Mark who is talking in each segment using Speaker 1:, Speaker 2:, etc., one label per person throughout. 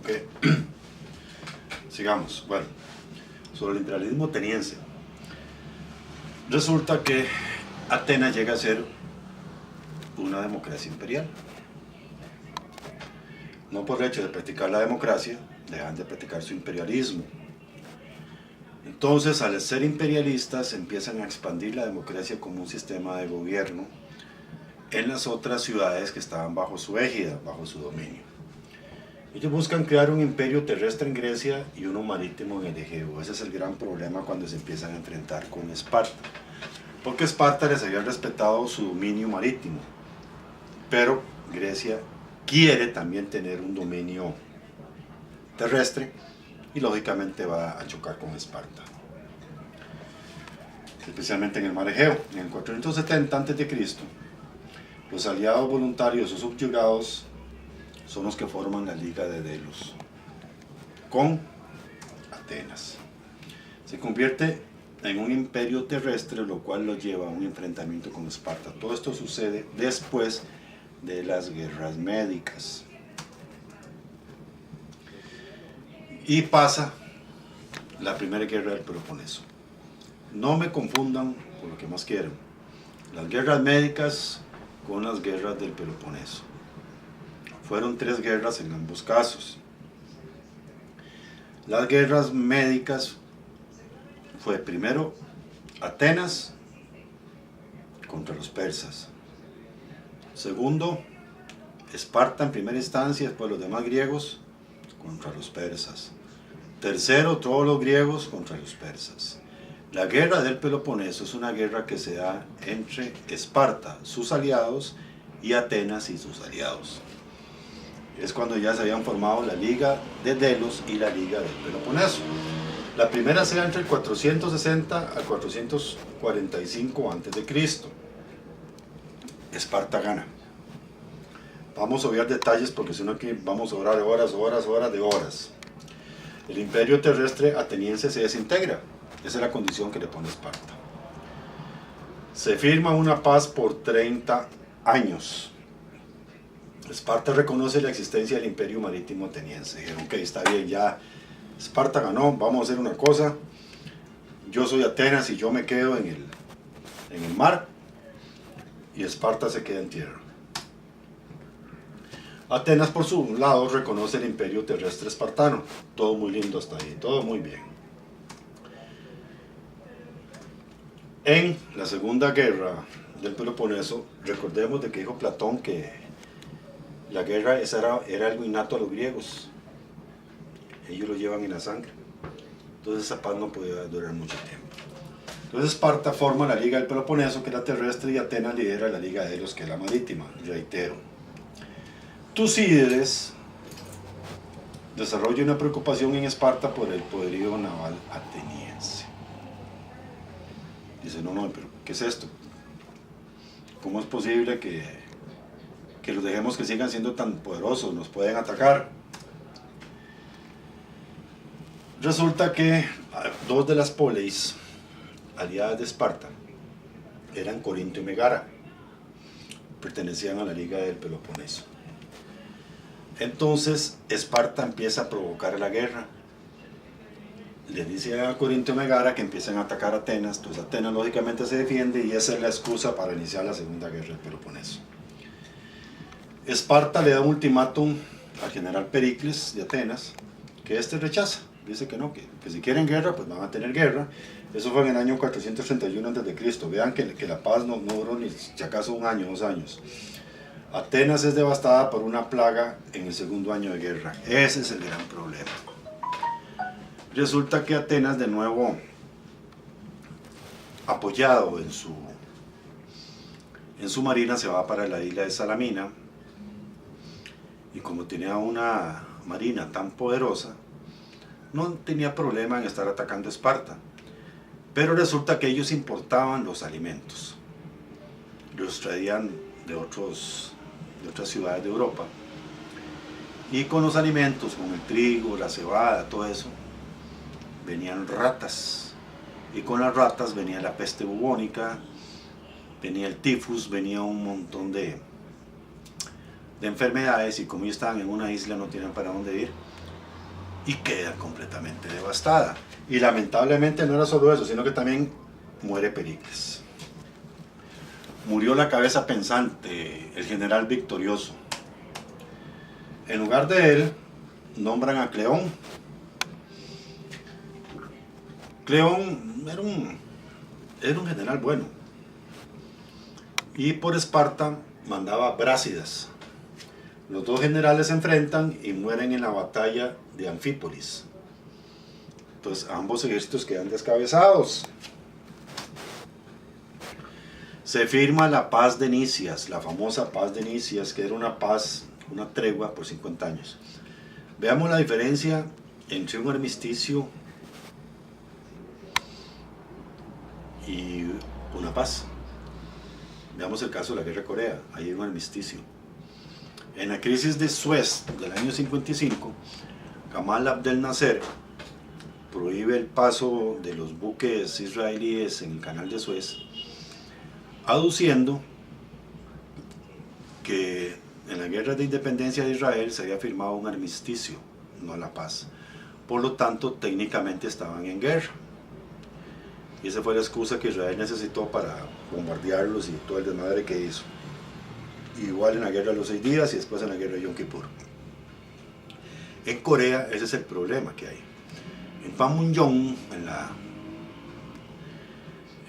Speaker 1: Ok, sigamos. Bueno, sobre el imperialismo ateniense. Resulta que Atenas llega a ser una democracia imperial. No por el hecho de practicar la democracia, dejan de practicar su imperialismo. Entonces, al ser imperialistas, empiezan a expandir la democracia como un sistema de gobierno en las otras ciudades que estaban bajo su égida, bajo su dominio. Ellos buscan crear un imperio terrestre en Grecia y uno marítimo en el Egeo. Ese es el gran problema cuando se empiezan a enfrentar con Esparta. Porque Esparta les había respetado su dominio marítimo, pero Grecia quiere también tener un dominio terrestre y lógicamente va a chocar con Esparta, especialmente en el mar Egeo. En el 470 a.C., los aliados voluntarios o subyugados son los que forman la Liga de Delos con Atenas. Se convierte en un imperio terrestre, lo cual lo lleva a un enfrentamiento con Esparta. Todo esto sucede después de las guerras médicas. Y pasa la primera guerra del Peloponeso. No me confundan con lo que más quieran. Las guerras médicas con las guerras del Peloponeso. Fueron 3 guerras en ambos casos. Las guerras médicas fue primero Atenas contra los persas. Segundo, Esparta en primera instancia, después los demás griegos contra los persas. Tercero, todos los griegos contra los persas. La guerra del Peloponeso es una guerra que se da entre Esparta, sus aliados, y Atenas y sus aliados. Es cuando ya se habían formado la Liga de Delos y la Liga del Peloponeso. La primera se da entre el 460 al 445 a.C. Esparta gana. Vamos a obviar detalles porque si no aquí vamos a orar horas de horas. El imperio terrestre ateniense se desintegra. Esa es la condición que le pone Esparta. Se firma una paz por 30 años. Esparta reconoce la existencia del imperio marítimo ateniense. Dijeron, ok, está bien, ya Esparta ganó, vamos a hacer una cosa. Yo soy Atenas y yo me quedo en el mar y Esparta se queda en tierra. Atenas por su lado reconoce el imperio terrestre espartano. Todo muy lindo hasta ahí, todo muy bien. En la segunda guerra del Peloponeso, recordemos de que dijo Platón que la guerra era algo innato a los griegos. Ellos lo llevan en la sangre. Entonces esa paz no podía durar mucho tiempo. Entonces Esparta forma la Liga del Peloponeso, que es la terrestre, y Atenas lidera la Liga de Delos, que es la marítima. Reitero. Tucídides desarrolla una preocupación en Esparta por el poderío naval ateniense. Dice, no, pero ¿qué es esto? ¿Cómo es posible que los dejemos que sigan siendo tan poderosos? ¿Nos pueden atacar? Resulta que 2 de las poleis aliadas de Esparta eran Corinto y Megara. Pertenecían a la Liga del Peloponeso. Entonces Esparta empieza a provocar la guerra. Le dice a Corinto y Megara que empiezan a atacar a Atenas. Entonces Atenas lógicamente se defiende y esa es la excusa para iniciar la segunda guerra del Peloponeso. Esparta le da un ultimátum al general Pericles de Atenas, que este rechaza. Dice que no, que si quieren guerra, pues van a tener guerra. Eso fue en el año 431 a.C. Vean que la paz no duró ni si acaso 1 año, 2 años. Atenas es devastada por una plaga en el segundo año de guerra. Ese es el gran problema. Resulta que Atenas, de nuevo, apoyado en su marina, se va para la isla de Salamina. Y como tenía una marina tan poderosa, no tenía problema en estar atacando a Esparta. Pero resulta que ellos importaban los alimentos. Los traían de otras ciudades de Europa. Y con los alimentos, con el trigo, la cebada, todo eso, venían ratas. Y con las ratas venía la peste bubónica, venía el tifus, venía un montón de enfermedades. Y como ellos estaban en una isla, no tenían para dónde ir, y queda completamente devastada. Y lamentablemente no era solo eso, sino que también muere Pericles. Murió la cabeza pensante, el general victorioso. En lugar de él, nombran a Cleón. Cleón era un general bueno. Y por Esparta mandaba a Brásidas. Los dos generales se enfrentan y mueren en la batalla de Anfípolis. Entonces ambos ejércitos quedan descabezados. Se firma la paz de Nicias, la famosa paz de Nicias, que era una paz, una tregua por 50 años. Veamos la diferencia entre un armisticio y una paz. Veamos el caso de la guerra de Corea, ahí hay un armisticio. En la crisis de Suez del año 55, Gamal Abdel Nasser prohíbe el paso de los buques israelíes en el canal de Suez, aduciendo que en la guerra de independencia de Israel se había firmado un armisticio, no la paz. Por lo tanto, técnicamente estaban en guerra. Y esa fue la excusa que Israel necesitó para bombardearlos y todo el desmadre que hizo. Igual en la guerra de los 6 días y después en la guerra de Yom Kippur. En Corea ese es el problema que hay. En Panmunjom,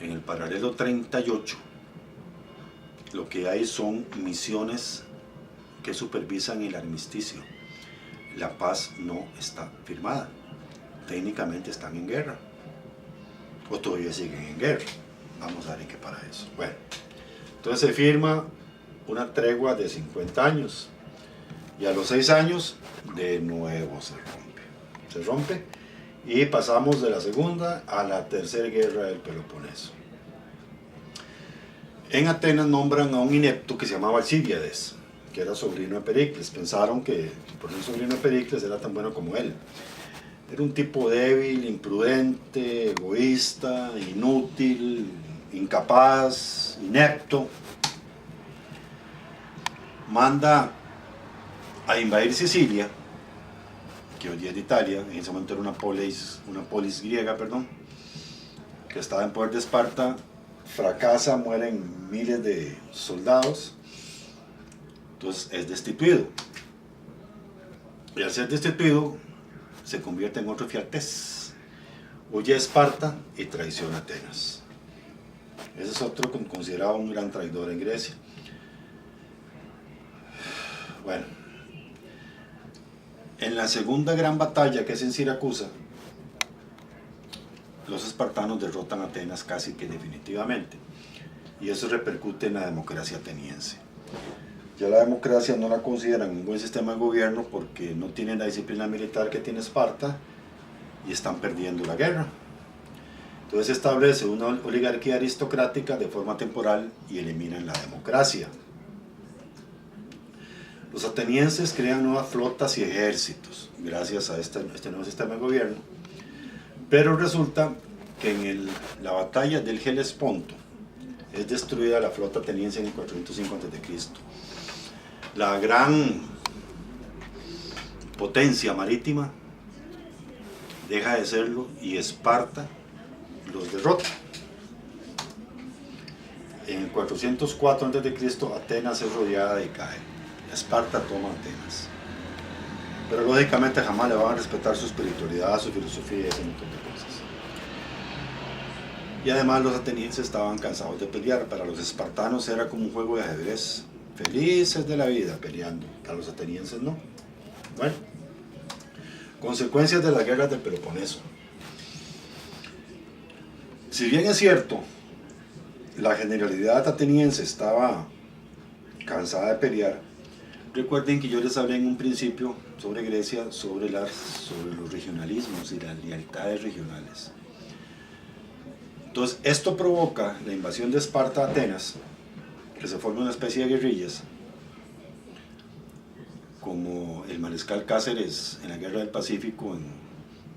Speaker 1: en el paralelo 38, lo que hay son misiones que supervisan el armisticio. La paz no está firmada. Técnicamente están en guerra. O todavía siguen en guerra. Vamos a ver en qué para eso. Bueno, entonces se firma una tregua de 50 años. Y a los 6 años, de nuevo se rompe. Y pasamos de la segunda a la tercera guerra del Peloponeso. En Atenas nombran a un inepto que se llamaba Alcibíades, que era sobrino de Pericles. Pensaron que por ser sobrino de Pericles era tan bueno como él. Era un tipo débil, imprudente, egoísta, inútil, incapaz, inepto. Manda a invadir Sicilia, que hoy día es de Italia, en ese momento era una polis griega, que estaba en poder de Esparta. Fracasa, mueren miles de soldados, entonces es destituido. Y al ser destituido, se convierte en otro fiartés. Huye a Esparta y traiciona a Atenas. Ese es otro considerado un gran traidor en Grecia. Bueno, en la segunda gran batalla, que es en Siracusa, los espartanos derrotan a Atenas casi que definitivamente, y eso repercute en la democracia ateniense. Ya la democracia no la consideran un buen sistema de gobierno porque no tienen la disciplina militar que tiene Esparta y están perdiendo la guerra. Entonces se establece una oligarquía aristocrática de forma temporal y eliminan la democracia. Los atenienses crean nuevas flotas y ejércitos gracias a este nuevo sistema de gobierno, pero resulta que en la batalla del Helesponto es destruida la flota ateniense en el 405 a.C. La gran potencia marítima deja de serlo y Esparta los derrota. En el 404 a.C. Atenas es rodeada y cae. Esparta toma Atenas. Pero lógicamente jamás le van a respetar su espiritualidad, su filosofía y ese montón de cosas. Y además los atenienses estaban cansados de pelear. Para los espartanos era como un juego de ajedrez. Felices de la vida peleando. A los atenienses no. Bueno, consecuencias de las guerras del Peloponeso. Si bien es cierto, la generalidad ateniense estaba cansada de pelear, recuerden que yo les hablé en un principio sobre Grecia, sobre los regionalismos y las lealtades regionales. Entonces, esto provoca la invasión de Esparta a Atenas, que se forma una especie de guerrillas, como el mariscal Cáceres en la Guerra del Pacífico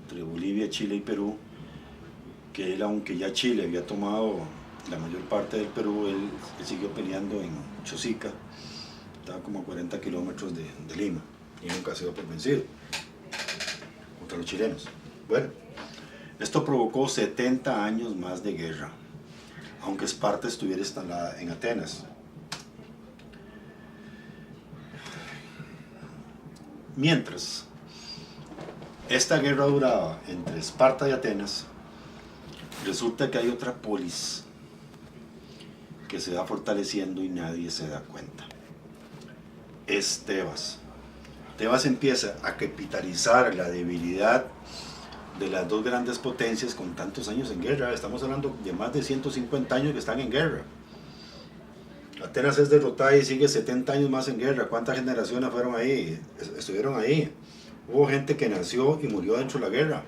Speaker 1: entre Bolivia, Chile y Perú, que él, aunque ya Chile había tomado la mayor parte del Perú, él siguió peleando en Chosica, estaba como a 40 kilómetros de Lima, y nunca se dio por vencido. contra los chilenos. Bueno, esto provocó 70 años más de guerra, aunque Esparta estuviera instalada en Atenas. Mientras esta guerra duraba entre Esparta y Atenas, resulta que hay otra polis que se va fortaleciendo y nadie se da cuenta. Es Tebas. Tebas empieza a capitalizar la debilidad de las dos grandes potencias con tantos años en guerra. Estamos hablando de más de 150 años que están en guerra. Atenas es derrotada y sigue 70 años más en guerra. ¿Cuántas generaciones fueron ahí? Estuvieron ahí. Hubo gente que nació y murió dentro de la guerra.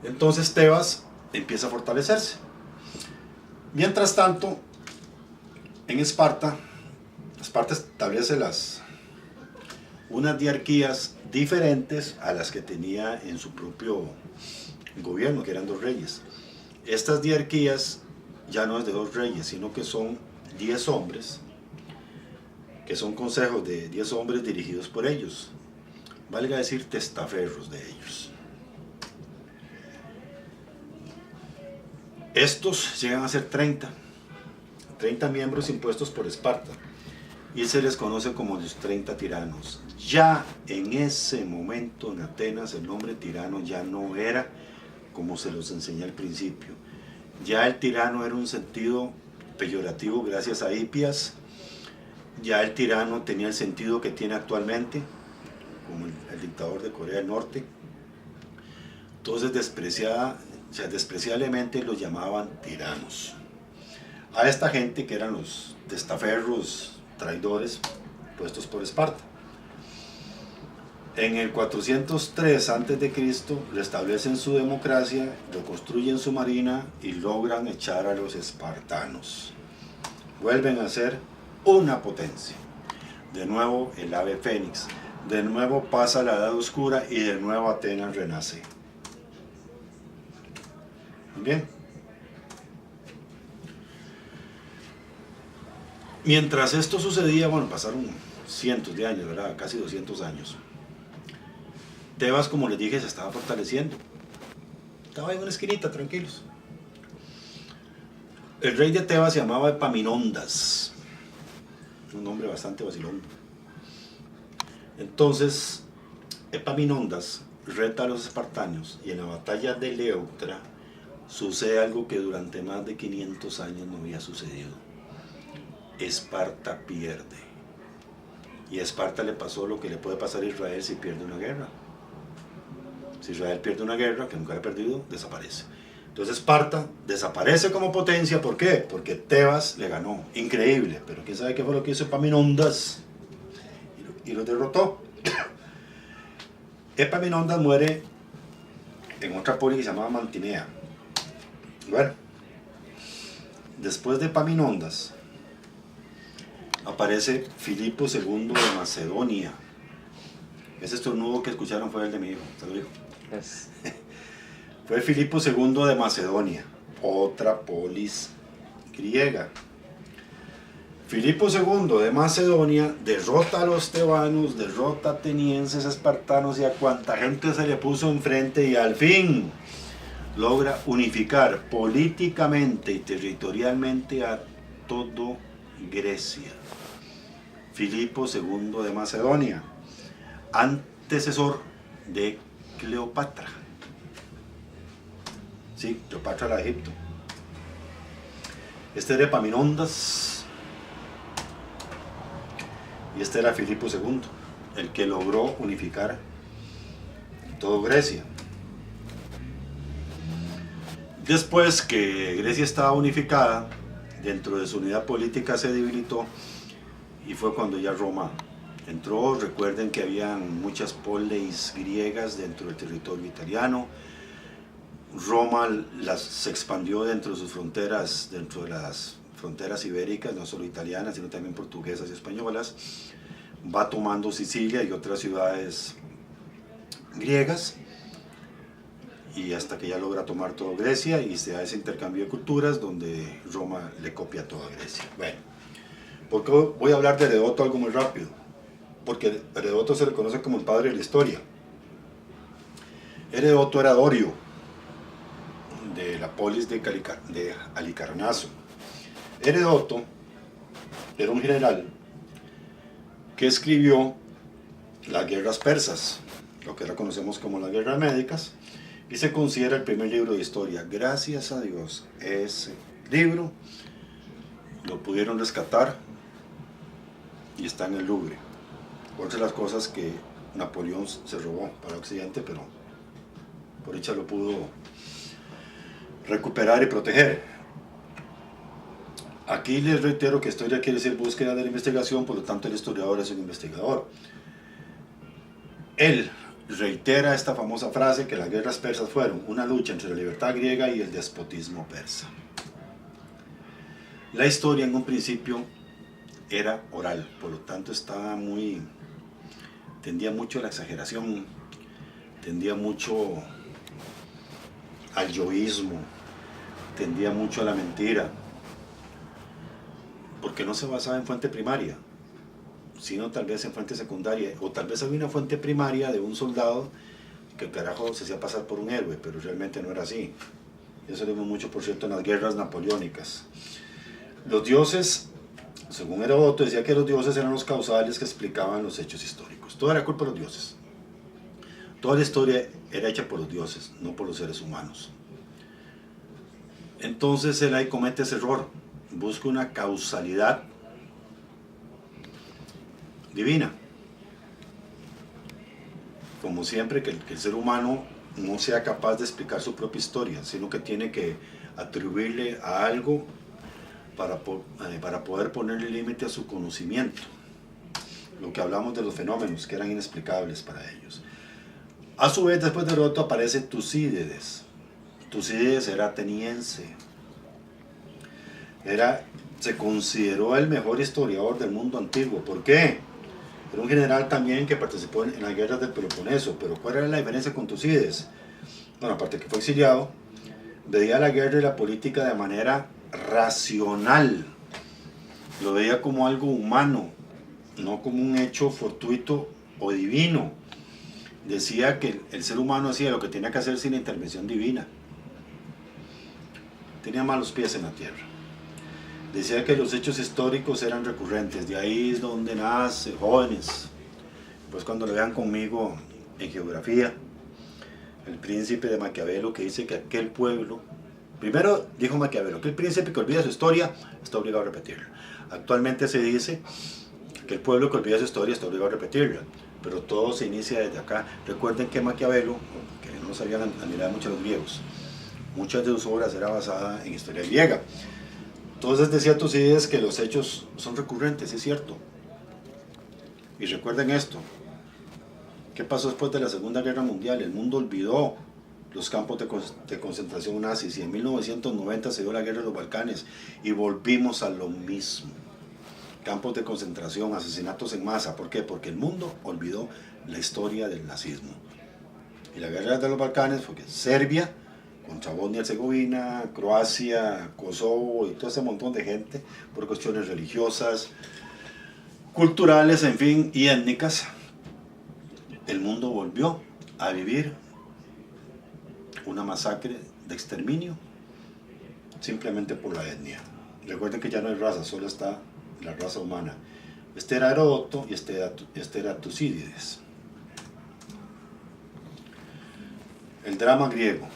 Speaker 1: Entonces Tebas empieza a fortalecerse. Mientras tanto, en Esparta establece unas diarquías diferentes a las que tenía en su propio gobierno, que eran 2 reyes. Estas diarquías ya no es de 2 reyes, sino que son 10 hombres, que son consejos de 10 hombres dirigidos por ellos. Valga decir, testaferros de ellos. Estos llegan a ser 30 miembros impuestos por Esparta, y se les conoce como los 30 tiranos. Ya en ese momento en Atenas el nombre tirano ya no era como se los enseñé al principio. Ya el tirano era un sentido peyorativo gracias a Hipias. Ya el tirano tenía el sentido que tiene actualmente, como el dictador de Corea del Norte. Entonces despreciablemente los llamaban tiranos. A esta gente que eran los testaferros traidores puestos por Esparta. En el 403 a.C. restablecen su democracia, reconstruyen su marina y logran echar a los espartanos. Vuelven a ser una potencia. De nuevo el ave fénix. De nuevo pasa la edad oscura y de nuevo Atenas renace. Bien. Mientras esto sucedía, bueno, pasaron cientos de años, ¿verdad? Casi 200 años. Tebas, como les dije, se estaba fortaleciendo. Estaba en una esquinita, tranquilos. El rey de Tebas se llamaba Epaminondas. Un nombre bastante vacilón. Entonces, Epaminondas reta a los espartanos y en la batalla de Leuctra sucede algo que durante más de 500 años no había sucedido. Esparta pierde. Y a Esparta le pasó lo que le puede pasar a Israel si pierde una guerra. Si Israel pierde una guerra, que nunca ha perdido, desaparece. Entonces Esparta desaparece como potencia. ¿Por qué? Porque Tebas le ganó. Increíble. Pero quién sabe qué fue lo que hizo Epaminondas. Y lo derrotó. Epaminondas muere en otra polis que se llamaba Mantinea. Bueno, después de Epaminondas aparece Filipo II de Macedonia. Ese estornudo que escucharon fue el de mi hijo. ¿Se lo dijo? Yes. Fue Filipo II de Macedonia, otra polis griega. Filipo II de Macedonia derrota a los tebanos, derrota a atenienses, espartanos y a cuanta gente se le puso enfrente y al fin logra unificar políticamente y territorialmente a todo Grecia. Filipo II de Macedonia, antecesor de Cleopatra. Sí, Cleopatra era de Egipto. Este era Epaminondas y este era Filipo II, el que logró unificar todo Grecia. Después que Grecia estaba unificada, dentro de su unidad política se debilitó y fue cuando ya Roma entró. Recuerden que habían muchas polis griegas dentro del territorio italiano. Roma se expandió dentro de sus fronteras, dentro de las fronteras ibéricas, no solo italianas, sino también portuguesas y españolas. Va tomando Sicilia y otras ciudades griegas, y hasta que ya logra tomar toda Grecia y se da ese intercambio de culturas donde Roma le copia toda Grecia. Bueno, ¿por qué voy a hablar de Heródoto algo muy rápido? Porque Heródoto se le conoce como el padre de la historia. Heródoto era dorio, de la polis de Halicarnaso. Heródoto era un general que escribió las guerras persas, lo que ahora conocemos como las guerras médicas, y se considera el primer libro de historia. Gracias a Dios, ese libro lo pudieron rescatar y está en el Louvre. Otra de las cosas que Napoleón se robó para Occidente, pero por dicha lo pudo recuperar y proteger. Aquí les reitero que historia quiere decir búsqueda de la investigación, por lo tanto el historiador es un investigador. Él reitera esta famosa frase que las guerras persas fueron una lucha entre la libertad griega y el despotismo persa. La historia en un principio era oral, por lo tanto tendía mucho a la exageración, tendía mucho al yoísmo, tendía mucho a la mentira, porque no se basaba en fuente primaria, sino tal vez en fuente secundaria, o tal vez había una fuente primaria de un soldado que carajo se hacía pasar por un héroe, pero realmente no era así. Eso lo vimos mucho, por cierto, en las guerras napoleónicas. Los dioses, según Heródoto, decía que los dioses eran los causales que explicaban los hechos históricos. Todo era culpa de los dioses. Toda la historia era hecha por los dioses, no por los seres humanos. Entonces él ahí comete ese error, busca una causalidad divina. Como siempre, que el ser humano no sea capaz de explicar su propia historia, sino que tiene que atribuirle a algo para poder ponerle límite a su conocimiento. Lo que hablamos de los fenómenos, que eran inexplicables para ellos. A su vez, después de Heródoto aparece Tucídides. Tucídides era ateniense. Se consideró el mejor historiador del mundo antiguo. ¿Por qué? Era un general también que participó en las guerras del Peloponeso. Pero ¿cuál era la diferencia con Tucídides? Bueno, aparte que fue exiliado, veía la guerra y la política de manera racional. Lo veía como algo humano, no como un hecho fortuito o divino. Decía que el ser humano hacía lo que tenía que hacer sin intervención divina. Tenía malos pies en la tierra. Decía que los hechos históricos eran recurrentes, de ahí es donde nace, jóvenes. Pues cuando lo vean conmigo en geografía, el príncipe de Maquiavelo, que dice que aquel pueblo, primero dijo Maquiavelo, que el príncipe que olvida su historia está obligado a repetirla. Actualmente se dice que el pueblo que olvida su historia está obligado a repetirla, pero todo se inicia desde acá. Recuerden que Maquiavelo, que no sabían admirar mucho a los griegos, muchas de sus obras eran basadas en historia griega. Entonces decía Tucídides que los hechos son recurrentes, es cierto. Y recuerden esto, ¿qué pasó después de la Segunda Guerra Mundial? El mundo olvidó los campos de concentración nazis y en 1990 se dio la guerra de los Balcanes y volvimos a lo mismo. Campos de concentración, asesinatos en masa. ¿Por qué? Porque el mundo olvidó la historia del nazismo. Y la guerra de los Balcanes fue que Serbia contra Bosnia-Herzegovina, Croacia, Kosovo y todo ese montón de gente por cuestiones religiosas, culturales, en fin, y étnicas. El mundo volvió a vivir una masacre de exterminio simplemente por la etnia. Recuerden que ya no hay raza, solo está la raza humana. Este era Heródoto y este era Tucídides. El drama griego.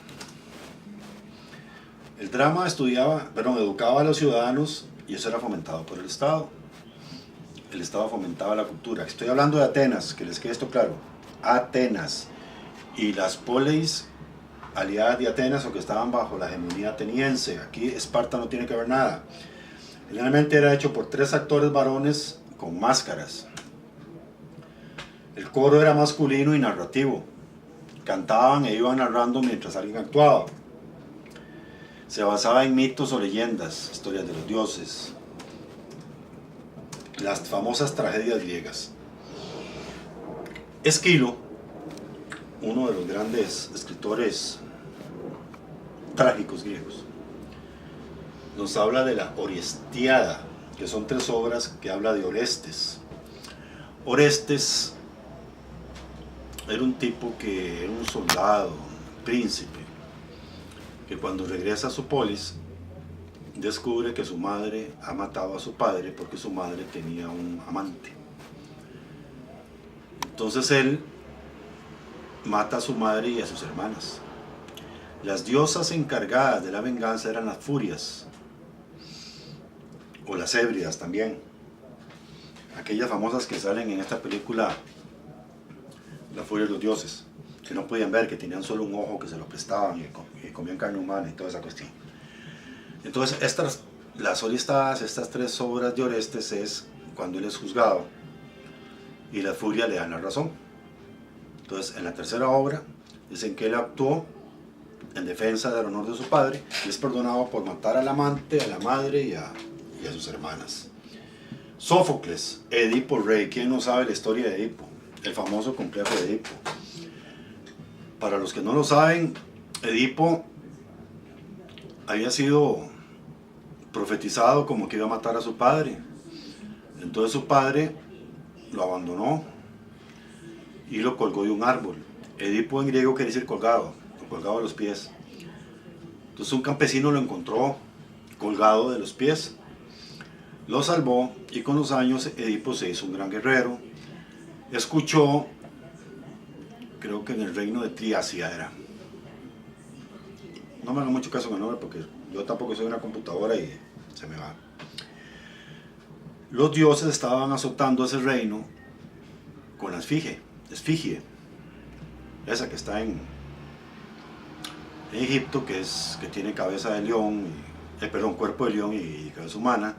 Speaker 1: El drama educaba a los ciudadanos y eso era fomentado por el Estado. El Estado fomentaba la cultura. Estoy hablando de Atenas, que les quede esto claro. Atenas y las polis aliadas de Atenas o que estaban bajo la hegemonía ateniense. Aquí Esparta no tiene que ver nada. Generalmente era hecho por 3 actores varones con máscaras. El coro era masculino y narrativo. Cantaban e iban narrando mientras alguien actuaba. Se basaba en mitos o leyendas, historias de los dioses, las famosas tragedias griegas. Esquilo, uno de los grandes escritores trágicos griegos, nos habla de la Orestiada, que son 3 obras que habla de Orestes. Orestes era un tipo que era un soldado, un príncipe, que cuando regresa a su polis descubre que su madre ha matado a su padre porque su madre tenía un amante. Entonces él mata a su madre y a sus hermanas. Las diosas encargadas de la venganza eran las furias, o las ébridas también, aquellas famosas que salen en esta película La furia de los dioses, que no podían ver, que tenían solo un ojo, que se lo prestaban y comían carne humana y toda esa cuestión. Entonces las listadas, estas tres obras de Orestes es cuando él es juzgado y la furia le dan la razón. Entonces en la tercera obra dicen que él actuó en defensa del honor de su padre y es perdonado por matar al amante, a la madre y a sus hermanas. Sófocles, Edipo Rey. ¿Quién no sabe la historia de Edipo? El famoso complejo de Edipo. Para los que no lo saben, Edipo había sido profetizado como que iba a matar a su padre. Entonces su padre lo abandonó y lo colgó de un árbol. Edipo en griego quiere decir colgado, colgado de los pies. Entonces un campesino lo encontró colgado de los pies, lo salvó y con los años Edipo se hizo un gran guerrero. Escuchó, creo que en el reino de Triasia era. No me hagan mucho caso en el nombre porque yo tampoco soy una computadora y se me va. Los dioses estaban azotando ese reino con la esfinge, esa que está en Egipto, que tiene cabeza de león, cuerpo de león y cabeza humana,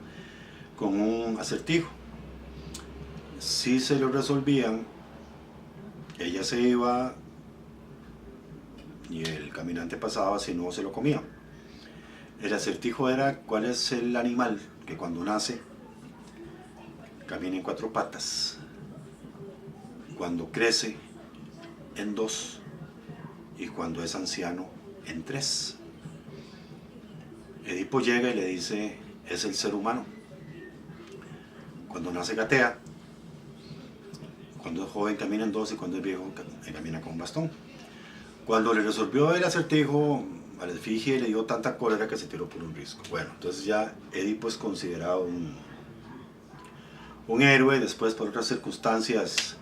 Speaker 1: con un acertijo. Si se lo resolvían, ella se iba y el caminante pasaba, si no se lo comía. El acertijo era cuál es el animal que cuando nace camina en 4 patas, cuando crece en 2 y cuando es anciano en 3. Edipo llega y le dice, es el ser humano. Cuando nace gatea, cuando es joven camina en 2 y cuando es viejo camina con un bastón. Cuando le resolvió el acertijo, a la esfinge le dio tanta cólera que se tiró por un risco. Bueno, entonces ya Edipo es considerado un héroe. Después, por otras circunstancias,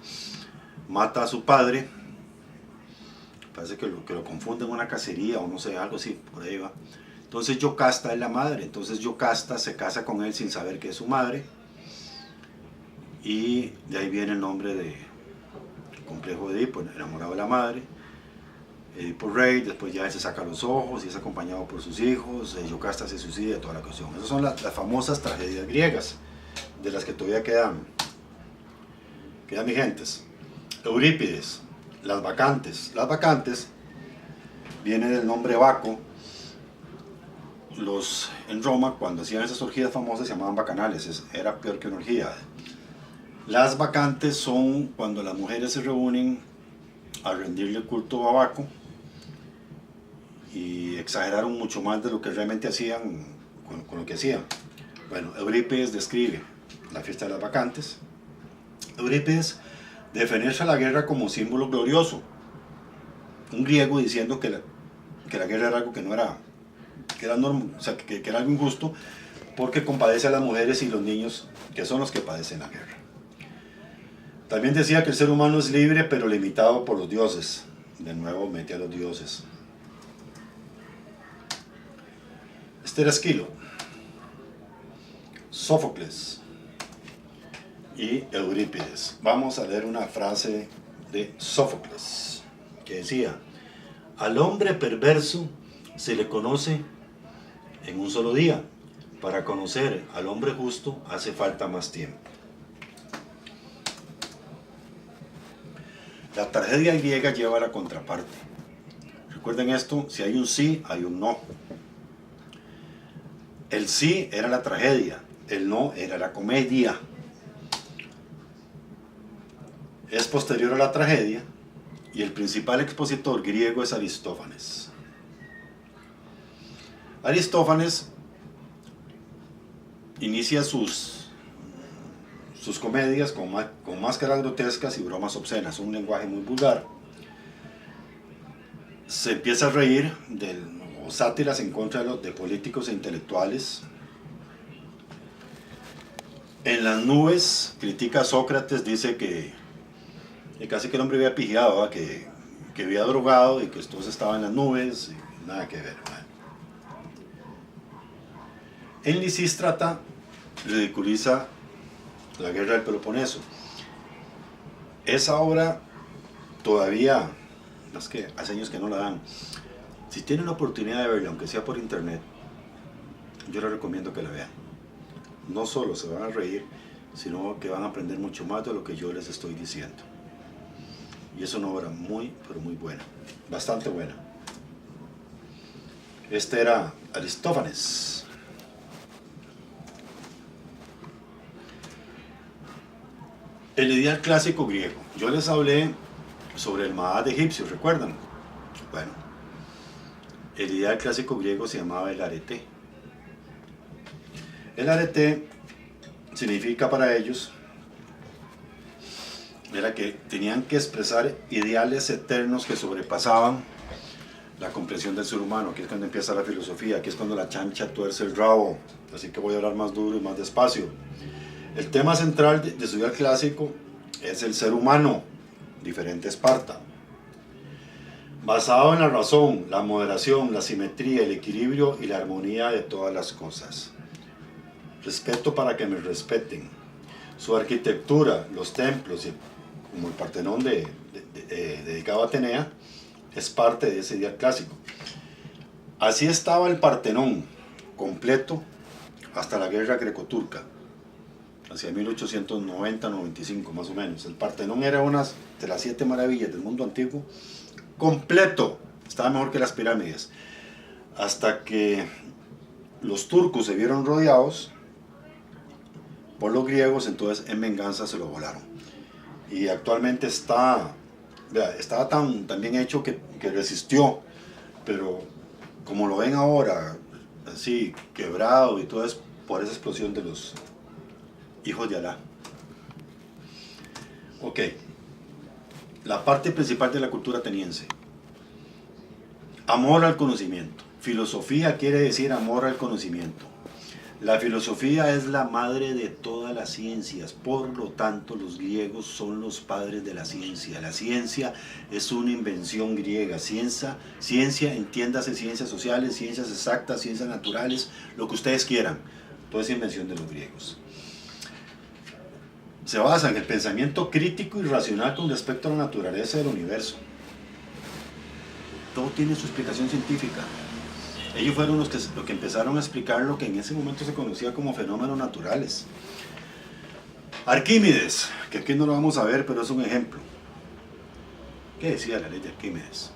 Speaker 1: mata a su padre. Parece que lo confunden con una cacería o no sé, algo así, por ahí va. Entonces Yocasta es la madre. Entonces Yocasta se casa con él sin saber que es su madre. Y de ahí viene el nombre de complejo de Edipo, enamorado de la madre. Edipo Rey, después ya él se saca los ojos y es acompañado por sus hijos. Yocasta se suicida, toda la cuestión. Esas son las famosas tragedias griegas, de las que todavía quedan vigentes. Eurípides, las bacantes. Las bacantes viene del nombre Baco. En Roma, cuando hacían esas orgías famosas, se llamaban bacanales. Era peor que una orgía. Las bacantes son cuando las mujeres se reúnen a rendirle culto a Baco y exageraron mucho más de lo que realmente hacían con lo que hacían. Bueno, Eurípides describe la fiesta de las bacantes. Eurípides defenderse a la guerra como símbolo glorioso. Un griego diciendo que la guerra era algo que no era, que era normal, o sea, que era algo injusto, porque compadece a las mujeres y los niños, que son los que padecen la guerra. También decía que el ser humano es libre pero limitado por los dioses. De nuevo mete a los dioses. Este era Esquilo, Sófocles y Eurípides. Vamos a leer una frase de Sófocles que decía: al hombre perverso se le conoce en un solo día. Para conocer al hombre justo hace falta más tiempo. La tragedia griega lleva a la contraparte. Recuerden esto, si hay un sí, hay un no. El sí era la tragedia, el no era la comedia. Es posterior a la tragedia y el principal expositor griego es Aristófanes. Aristófanes inicia sus comedias con máscaras grotescas y bromas obscenas, un lenguaje muy vulgar. se empieza a reír o sátiras en contra de políticos e intelectuales. En las nubes critica a Sócrates, dice que casi que el hombre había pijado, ¿verdad? Que había drogado y que todo estaba en las nubes, y nada que ver, ¿verdad? En Lisístrata ridiculiza la guerra del Peloponeso. Esa obra todavía, es que hace años que no la dan. Si tienen la oportunidad de verla, aunque sea por internet, yo les recomiendo que la vean. No solo se van a reír, sino que van a aprender mucho más de lo que yo les estoy diciendo. Y es una obra muy, pero muy buena. Bastante buena. Este era Aristófanes. El ideal clásico griego. Yo les hablé sobre el Maat egipcio, ¿recuerdan? Bueno, el ideal clásico griego se llamaba el arete. El arete significa para ellos era que tenían que expresar ideales eternos que sobrepasaban la comprensión del ser humano. Aquí es cuando empieza la filosofía, aquí es cuando la chancha tuerce el rabo. Así que voy a hablar más duro y más despacio. El tema central de su ideal clásico es el ser humano, diferente Esparta, basado en la razón, la moderación, la simetría, el equilibrio y la armonía de todas las cosas. Respeto para que me respeten. Su arquitectura, los templos, como el Partenón dedicado a Atenea, es parte de ese ideal clásico. Así estaba el Partenón, completo, hasta la guerra greco-turca, hacia 1890-95 más o menos. El Partenón era una de las 7 maravillas del mundo antiguo, completo, estaba mejor que las pirámides, hasta que los turcos se vieron rodeados por los griegos, entonces en venganza se lo volaron. Y actualmente estaba tan bien hecho que resistió, pero como lo ven ahora, así quebrado y todo, es por esa explosión de los hijos de Alá. Ok, la parte principal de la cultura ateniense. Amor al conocimiento. Filosofía quiere decir amor al conocimiento. La filosofía es la madre de todas las ciencias, por lo tanto los griegos son los padres de la ciencia. La ciencia es una invención griega. Ciencia, entiéndase ciencias sociales, ciencias exactas, ciencias naturales, lo que ustedes quieran. Toda esa invención de los griegos. Se basa en el pensamiento crítico y racional con respecto a la naturaleza del universo. Todo tiene su explicación científica. Ellos fueron los que empezaron a explicar lo que en ese momento se conocía como fenómenos naturales. Arquímedes, que aquí no lo vamos a ver, pero es un ejemplo. ¿Qué decía la ley de Arquímedes?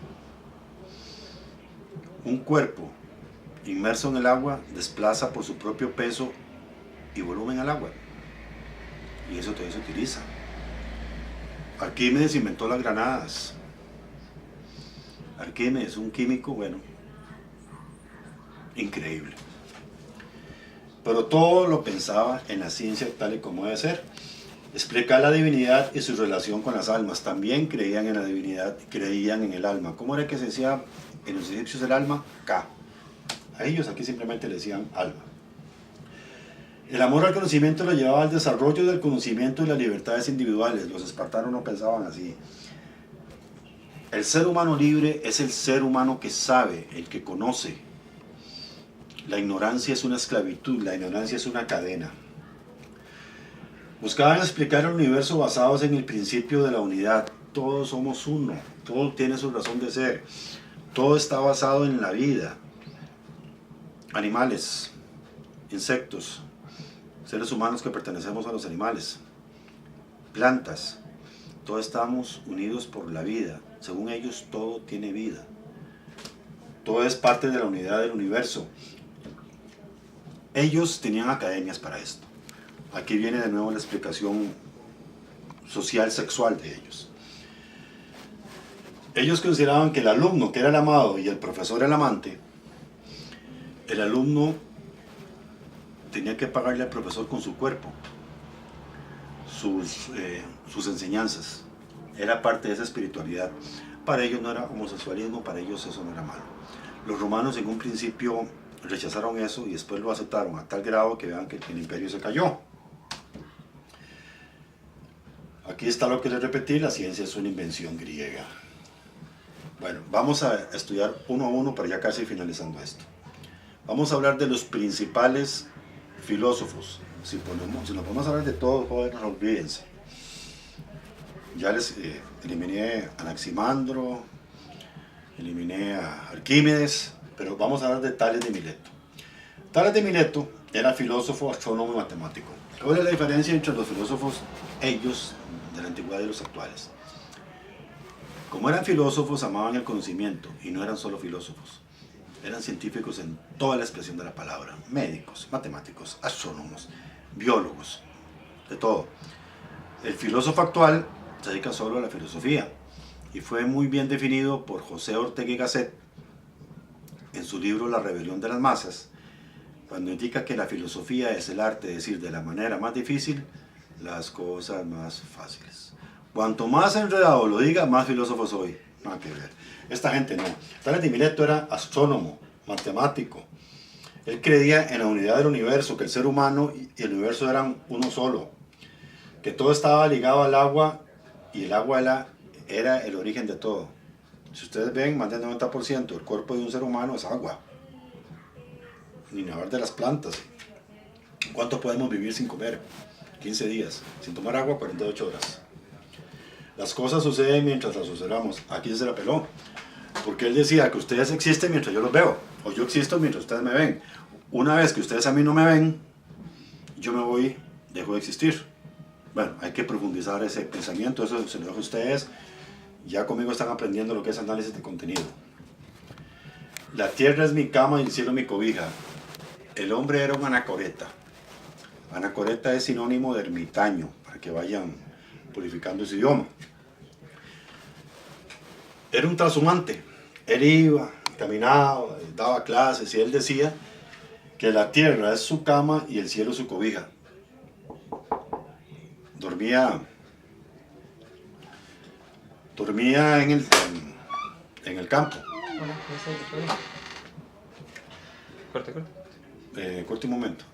Speaker 1: Un cuerpo inmerso en el agua desplaza por su propio peso y volumen al agua. Y eso todavía se utiliza. Arquímedes inventó las granadas. Arquímedes, un químico, bueno, increíble. Pero todo lo pensaba en la ciencia tal y como debe ser. Explicar la divinidad y su relación con las almas. También creían en la divinidad, creían en el alma. ¿Cómo era que se decía en los egipcios el alma? Ka. A ellos aquí simplemente le decían alma. El amor al conocimiento lo llevaba al desarrollo del conocimiento y las libertades individuales. Los espartanos no pensaban así. El ser humano libre es el ser humano que sabe, el que conoce. La ignorancia es una esclavitud, la ignorancia es una cadena. Buscaban explicar el universo basados en el principio de la unidad. Todos somos uno, todo tiene su razón de ser. Todo está basado en la vida. Animales, insectos, seres humanos que pertenecemos a los animales, plantas, todos estamos unidos por la vida. Según ellos, todo tiene vida. Todo es parte de la unidad del universo. Ellos tenían academias para esto. Aquí viene de nuevo la explicación social, sexual de ellos. Ellos consideraban que el alumno, que era el amado, y el profesor el amante, el alumno tenía que pagarle al profesor con su cuerpo, sus enseñanzas. Era parte de esa espiritualidad. para ellos no era homosexualismo, para ellos eso no era malo. Los romanos en un principio rechazaron eso y después lo aceptaron a tal grado que vean que el imperio se cayó. Aquí está lo que les repetí, la ciencia es una invención griega. Bueno, vamos a estudiar uno a uno para ya casi finalizando esto. Vamos a hablar de los principales filósofos. Si nos podemos hablar de todos, jóvenes, olvídense. Ya les eliminé a Anaximandro, eliminé a Arquímedes, pero vamos a hablar de Tales de Mileto. Tales de Mileto era filósofo, astrónomo y matemático. ¿Cuál es la diferencia entre los filósofos, ellos, de la antigüedad y los actuales? Como eran filósofos, amaban el conocimiento, y no eran solo filósofos. Eran científicos en toda la expresión de la palabra. Médicos, matemáticos, astrónomos, biólogos, de todo. El filósofo actual se dedica solo a la filosofía, y fue muy bien definido por José Ortega y Gasset en su libro La rebelión de las masas, cuando indica que la filosofía es el arte de decir de la manera más difícil las cosas más fáciles. Cuanto más enredado lo diga, más filósofo soy. Nada que ver. Esta gente no. Tales de Mileto era astrónomo, matemático. Él creía en la unidad del universo, que el ser humano y el universo eran uno solo, que todo estaba ligado al agua y el agua era el origen de todo. Si ustedes ven, más del 90% del cuerpo de un ser humano es agua. Ni hablar de las plantas. ¿Cuánto podemos vivir sin comer? 15 días. Sin tomar agua, 48 horas. Las cosas suceden mientras las observamos. Aquí se la peló. Porque él decía que ustedes existen mientras yo los veo. O yo existo mientras ustedes me ven. Una vez que ustedes a mí no me ven, yo me voy, dejo de existir. Bueno, hay que profundizar ese pensamiento. Eso se lo dejo a ustedes. Ya conmigo están aprendiendo lo que es análisis de contenido. La tierra es mi cama y el cielo mi cobija. El hombre era un anacoreta. Anacoreta es sinónimo de ermitaño, para que vayan purificando ese idioma. Era un transhumante. Él iba, caminaba, daba clases y él decía que la tierra es su cama y el cielo su cobija. Dormía en el campo.
Speaker 2: Corte.
Speaker 1: Corte un momento.